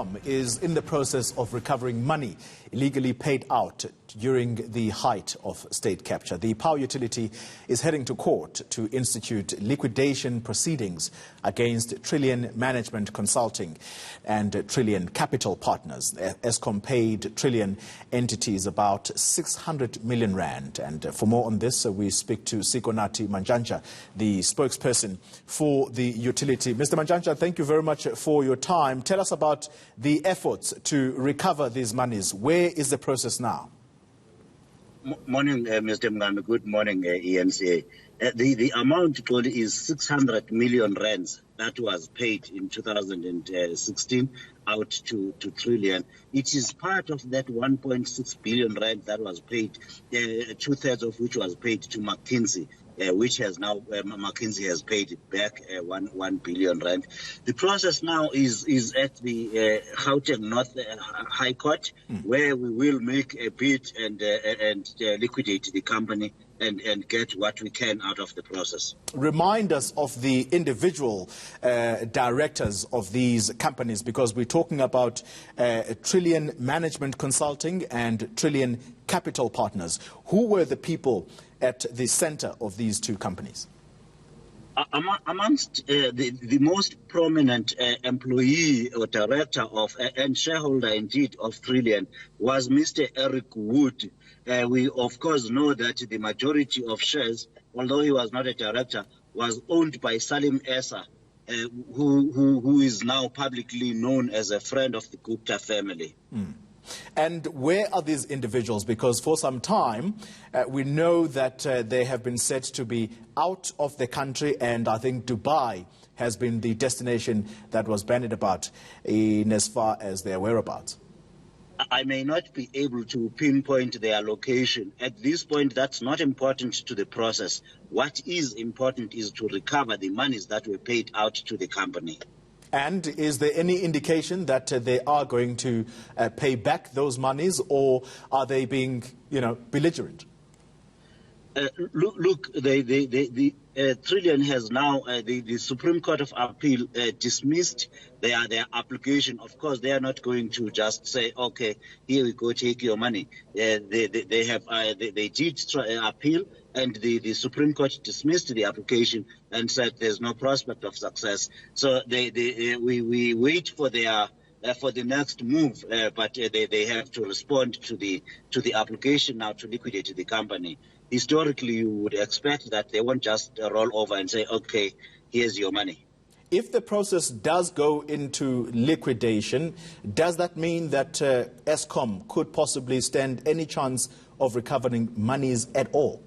Eskom is in the process of recovering money illegally paid out during the height of state capture. The power utility is heading to court to institute liquidation proceedings against Trillian Management Consulting and Trillian Capital Partners. Eskom paid Trillian entities about 600 million rand. And for more on this, we speak to Sikonati Manjanja, the spokesperson for the utility. Mr. Manjanja, thank you very much for your time. Tell us about the efforts to recover these monies. Where is the process now? Morning, Mr. Mngame. Good morning, ENCA. The amount told is 600 million rands that was paid in 2016 out to Trillian. It is part of that 1.6 billion rand that was paid, two-thirds of which was paid to McKinsey. Which has now, McKinsey has paid back 1 billion rand. The process now is at the Gauteng North High Court, where we will make a bid and liquidate the company and get what we can out of the process. Remind us of the individual directors of these companies, because we're talking about Trillian Management Consulting and Trillian Capital Partners. Who were the people at the center of these two companies? Amongst the most prominent employee or director of and shareholder indeed of Trillian was Mr. Eric Wood. We of course know that the majority of shares, although he was not a director, was owned by Salim Essa, who is now publicly known as a friend of the Gupta family. And where are these individuals? Because for some time, we know that they have been said to be out of the country, and I think Dubai has been the destination that was bandied about in as far as their whereabouts. I may not be able to pinpoint their location. At this point, that's not important to the process. What is important is to recover the monies that were paid out to the company. And is there any indication that they are going to pay back those monies, or are they being, belligerent? Look, the Trillian has now, the Supreme Court of Appeal dismissed their application. Of course, they are not going to just say, okay, here we go, take your money. They did appeal, and the Supreme Court dismissed the application and said there's no prospect of success. So we wait for their for the next move, but they have to respond to the application now to liquidate the company. Historically, you would expect that they won't just roll over and say, okay, here's your money. If the process does go into liquidation, does that mean that Eskom could possibly stand any chance of recovering monies at all?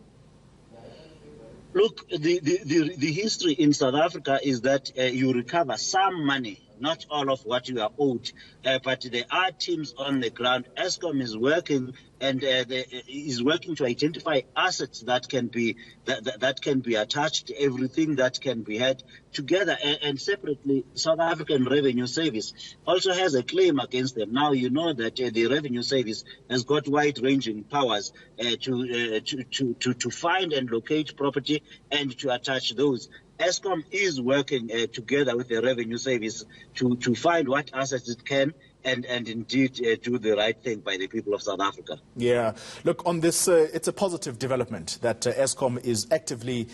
Look, the history in South Africa is that you recover some money, not all of what you are owed, but there are teams on the ground. Eskom is working and is working to identify assets that can be that can be attached to everything that can be had together. And separately, South African Revenue Service also has a claim against them. Now you know that the Revenue Service has got wide-ranging powers to find and locate property and to attach those. Eskom is working together with the Revenue Service to find what assets it can and indeed do the right thing by the people of South Africa. Yeah. Look, on this, it's a positive development that Eskom is actively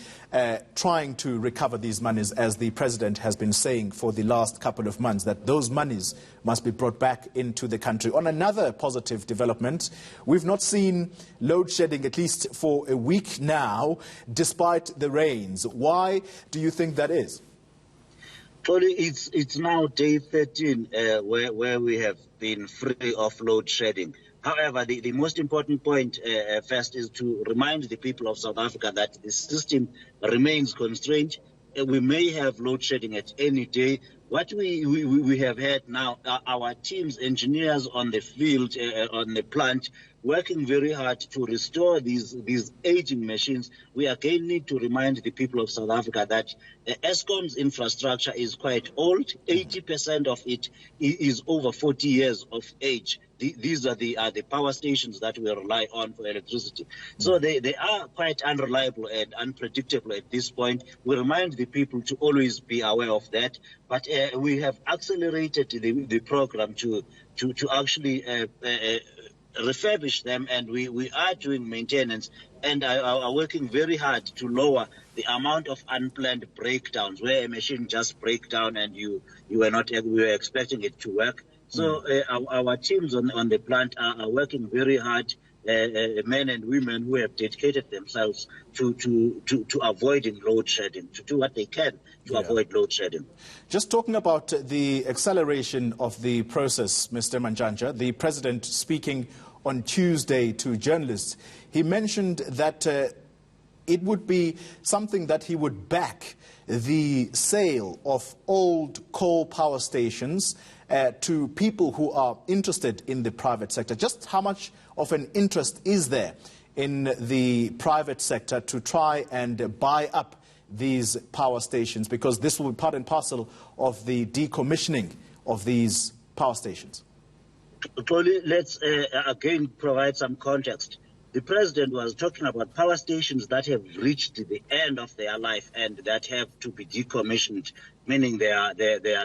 trying to recover these monies, as the President has been saying for the last couple of months, that those monies must be brought back into the country. On another positive development, we've not seen load shedding, at least for a week now, despite the rains. Why do you think that is? Well, it's now day 13 where we have been free of load shedding. However, the most important point first is to remind the people of South Africa that the system remains constrained. We may have load shedding at any day. What we have had now, our teams, engineers on the field, on the plant, working very hard to restore these aging machines. We again need to remind the people of South Africa that Eskom's infrastructure is quite old. 80% of it is over 40 years of age. These are the power stations that we rely on for electricity. So they are quite unreliable and unpredictable at this point. We remind the people to always be aware of that. But we have accelerated the program to actually refurbish them, and we are doing maintenance and are working very hard to lower the amount of unplanned breakdowns where a machine just breaks down and we were expecting it to work. So our teams on the plant are working very hard, men and women who have dedicated themselves to avoiding load shedding, to do what they can to avoid load shedding. Just talking about the acceleration of the process, Mr. Manjanja, the President speaking on Tuesday to journalists, he mentioned that it would be something that he would back the sale of old coal power stations to people who are interested in the private sector. Just how much of an interest is there in the private sector to try and buy up these power stations? Because this will be part and parcel of the decommissioning of these power stations. Tolly, let's again provide some context. The President was talking about power stations that have reached the end of their life and that have to be decommissioned, meaning they are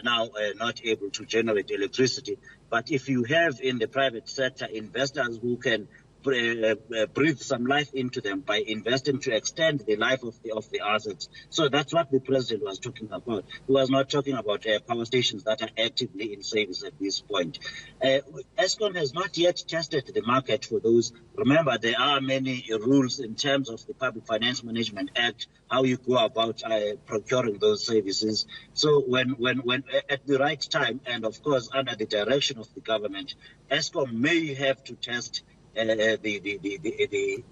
now not able to generate electricity. But if you have in the private sector investors who can breathe some life into them by investing to extend the life of the assets. So that's what the President was talking about. He was not talking about power stations that are actively in service at this point. Eskom has not yet tested the market for those. Remember, there are many rules in terms of the Public Finance Management Act, how you go about procuring those services. So when at the right time, and of course under the direction of the government, Eskom may have to test the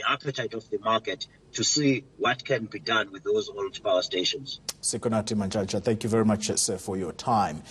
appetite of the market to see what can be done with those old power stations. Sikonathi Manjanja, thank you very much, sir, for your time.